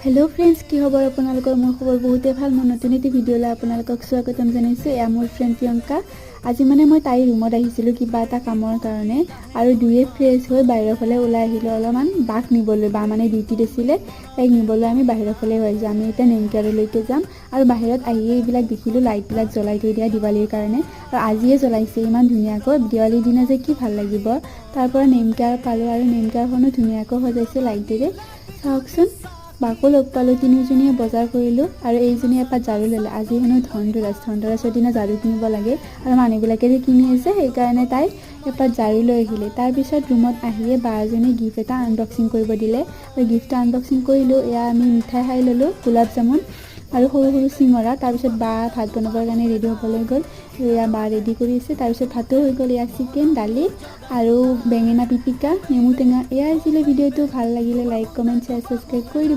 hello friends की खबर आपनालोকৰ মোৰ খবৰ বহুতে ভাল মই নতুন এটি ভিডিঅ'লৈ আপোনালোকক স্বাগতম জনাইছো এয়া মোৰ ফ্ৰেন্ড প্ৰিয়ংকা আজি মানে মই তাই ৰুমত আহিছিলো কিবা এটা কামৰ কাৰণে আৰু দুয়ে ফ্ৰেছ হৈ বাহিৰৰ ফালে ওলাই আহিলো অলপমান বাক নিবলৈ বা মানে ডিউটি দিছিলে তাইক নিবলৈ আমি বাহিৰৰ ফালে গৈছো আমি এটা নেমকাৰলৈকে যাম আৰু বাহিৰত আহি এইবিলাক দেখিলো লাইট বিলাক জ্বলাই থৈ দিয়া দিৱালীৰ কাৰণে আৰু আজিয়ে জ্বলাইছে ইমান ধুনীয়াকৈ দিৱালীৰ দিনা যে কি ভাল লাগিব তাৰ পৰা নেমকাৰ পালো আৰু নেমকাৰখনো ধুনীয়াকৈ সজাইছে লাইটেৰে চাওকচোন বাকো লগ পালো তিনিজনীয়ে বজাৰ কৰিলো আৰু এইজনী এপাত ঝাৰু ললে আজি হেনো ধনৰাজৰ দিনা ঝাৰু কিনিব লাগে আৰু মানুহবিলাকে যে কিনি আছে সেইকাৰণে তাই এপাত ঝাৰু লৈ আহিলে তাৰ পিছত ৰুমত আহিয়ে বাজনী গিফ্ট এটা আনবক্সিং কৰিব দিলে আৰু গিফ্টটা আনবক্সিং কৰিলো এয়া আমি মিঠাই খাই ললো গোলাপ জামুন আৰু সৰু সৰু চিঙৰা তাৰ পিছত বা ভাত বনাবৰ কাৰণে ৰেডি হ'বলৈ গ'ল এয়া বা ৰেডি কৰি আছে তাৰ পিছত ভাতো হৈ গ'ল এয়া চিকেন দালি আৰু বেঙেনা পিটিকা নেমু টেঙা এয়া আছিল ভিডিঅ'টো ভাল লাগিলে লাইক কমেন্ট শেয়াৰ সাবস্ক্ৰাইব কৰি দিব